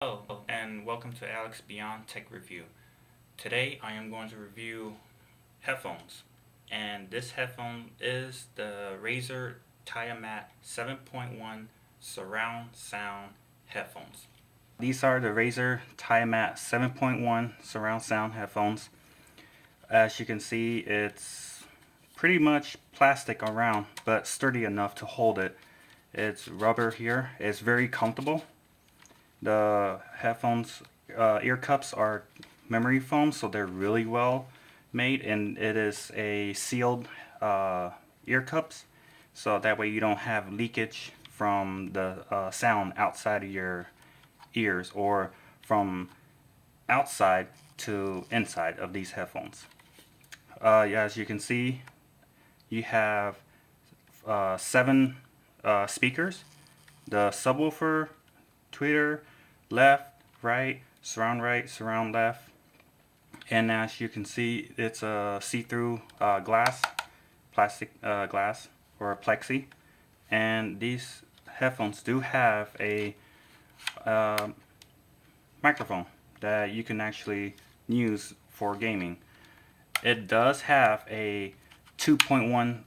Hello, and welcome to alexBeyond Tech Review. Today I am going to review headphones, and this headphone is the Razer tiamate 7.1 surround sound headphones. These are the Razer tiamate 7.1 surround sound headphones. As you can see, it's pretty much plastic around, but sturdy enough to hold it. It's rubber here. It's very comfortable. The headphones ear cups are memory foam, so they're really well made, and it is a sealed ear cups, so that way you don't have leakage from the sound outside of your ears or from outside to inside of these headphones. Yeah, as you can see, you have seven speakers, the subwoofer, tweeter, left, right, surround left, and as you can see, it's a see-through glass, plastic glass or plexi, and these headphones do have a uh, microphone that you can actually use for gaming. It does have a 2.1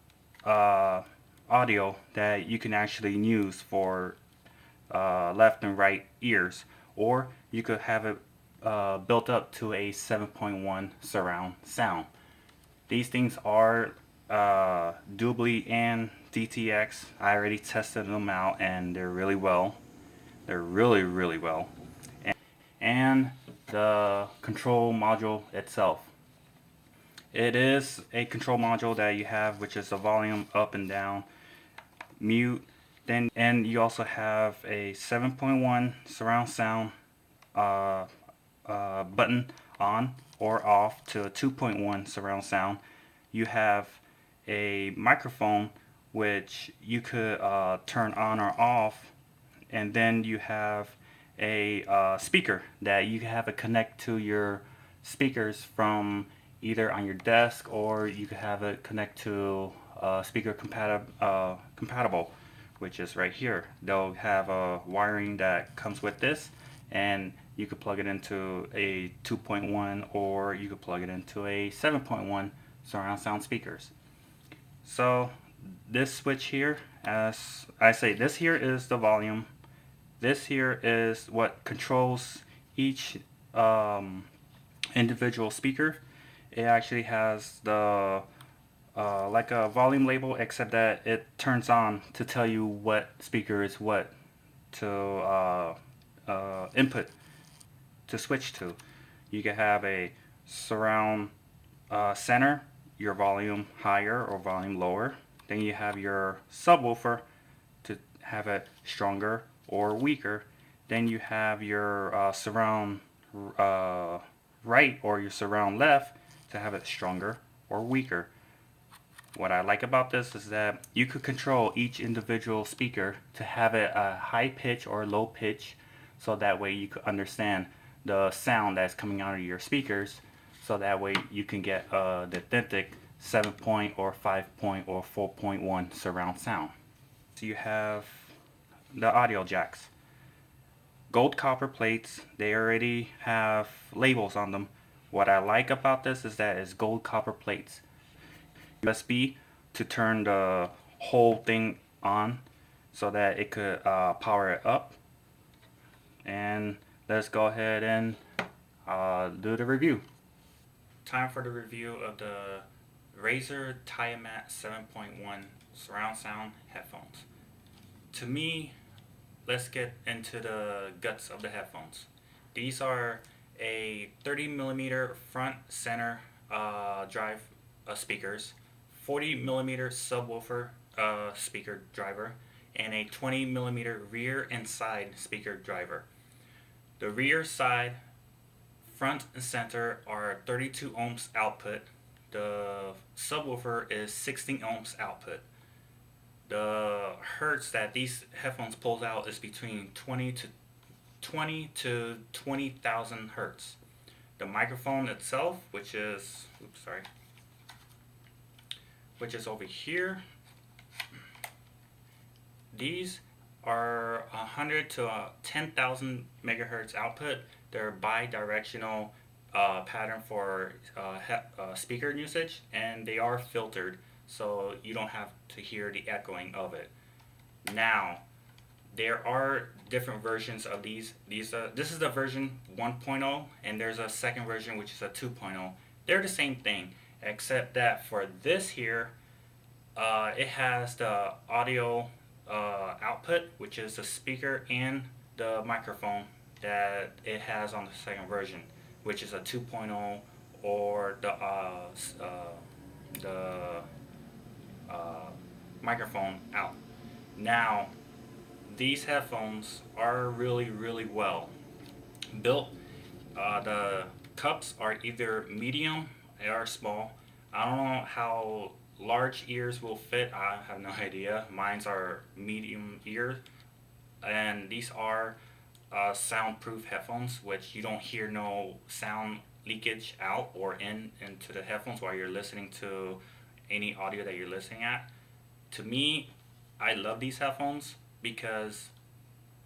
audio that you can actually use for left and right ears, or you could have it built up to a 7.1 surround sound. These things are Doobly and DTX. I already tested them out and they're really well. They're really well. And the control module itself. It is a control module that you have, which is the volume up and down, mute, then, and you also have a 7.1 surround sound button on or off to a 2.1 surround sound. You have a microphone which you could turn on or off, and then you have a speaker that you have it connect to your speakers from either on your desk, or you could have it connect to speaker compatible, which is right here. They'll have a wiring that comes with this, and you could plug it into a 2.1 or you could plug it into a 7.1 surround sound speakers. So this switch here, as I say, this here is the volume. This here is what controls each individual speaker. It actually has the like a volume label, except that it turns on to tell you what speaker is what to input to switch to. You can have a surround center, your volume higher or volume lower. Then you have your subwoofer to have it stronger or weaker. Then you have your surround right or your surround left to have it stronger or weaker. What I like about this is that you could control each individual speaker to have it a high pitch or low pitch, so that way you could understand the sound that's coming out of your speakers, so that way you can get the authentic 7 point or 5 point or 4.1 surround sound. So you have the audio jacks. Gold copper plates, they already have labels on them. What I like about this is that it's gold copper plates. USB to turn the whole thing on so that it could power it up. And let's go ahead and do the review. Time for the review of the Razer tiamate 7.1 surround sound headphones. To me, let's get into the guts of the headphones. These are a 30mm front center drive speakers, 40mm subwoofer speaker driver, and a 20mm rear and side speaker driver. The rear, side, front, and center are 32 ohms output. The subwoofer is 16 ohms output. The hertz that these headphones pulls out is between 20 to 20,000 hertz. The microphone itself, which is over here, these are 100 to 10,000 megahertz output. They're bi-directional pattern for speaker usage, and they are filtered, so you don't have to hear the echoing of it. Now, there are different versions of these. This is the version 1.0, and there's a second version which is a 2.0. They're the same thing, except that for this here, it has the audio output, which is the speaker and the microphone that it has on the second version, which is a 2.0 or the uh, microphone out. Now, these headphones are really, really well built. The cups are either medium or small. I don't know how large ears will fit. I have no idea. Mine's are medium ears, and these are soundproof headphones, which you don't hear no sound leakage out or into the headphones while you're listening to any audio that you're listening at. To me, I love these headphones because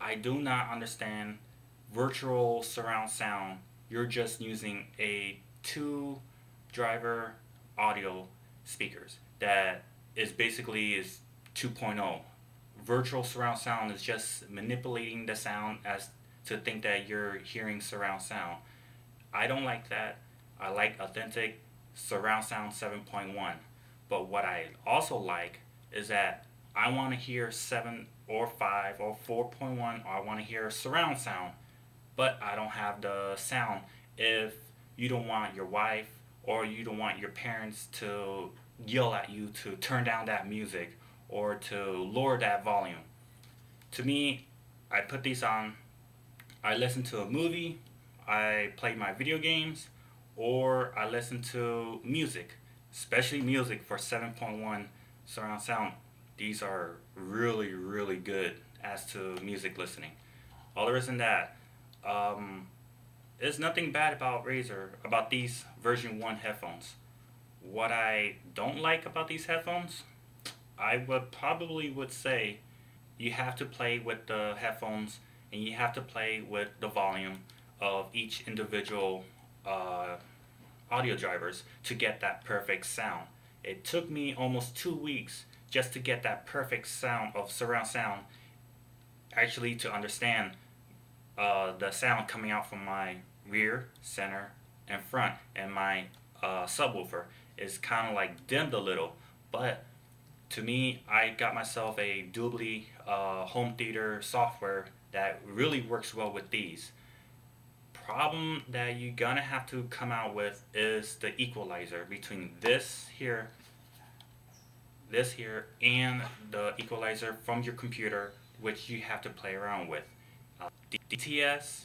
I do not understand virtual surround sound. You're just using a two driver audio speakers that is basically is 2.0. Virtual surround sound is just manipulating the sound as to think that you're hearing surround sound. I don't like that. I like authentic surround sound 7.1. But what I also like is that I want to hear 7 or 5 or 4.1, or I want to hear surround sound, but I don't have the sound. If you don't want your wife or you don't want your parents to yell at you to turn down that music or to lower that volume. To me, I put these on, I listen to a movie, I play my video games, or I listen to music, especially music for 7.1 surround sound. These are really, really good as to music listening. Other than that, um, there's nothing bad about about these version 1 headphones. What I don't like about these headphones, I would probably would say you have to play with the headphones and you have to play with the volume of each individual uh, audio drivers to get that perfect sound. It took me almost 2 weeks just to get that perfect sound of surround sound, actually to understand the sound coming out from my rear, center, and front, and my subwoofer is kind of like dimmed a little. But to me, I got myself a Doobly home theater software that really works well with these. Problem that you're gonna have to come out with is the equalizer between this here, and the equalizer from your computer, which you have to play around with. DTS,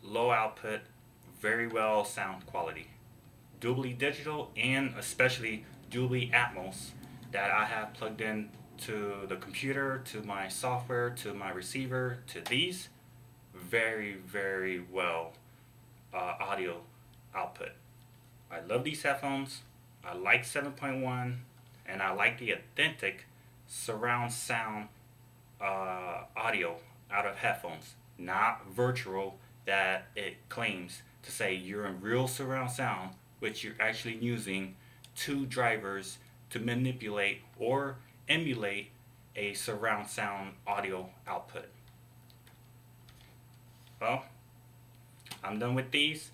low output, very well sound quality. Doobly Digital and especially Doobly Atmos that I have plugged in to the computer, to my software, to my receiver, to these, very, very well audio output. I love these headphones. I like 7.1, and I like the authentic surround sound audio out of headphones, not virtual that it claims to say you're in real surround sound, which you're actually using two drivers to manipulate or emulate a surround sound audio output. Well, I'm done with these.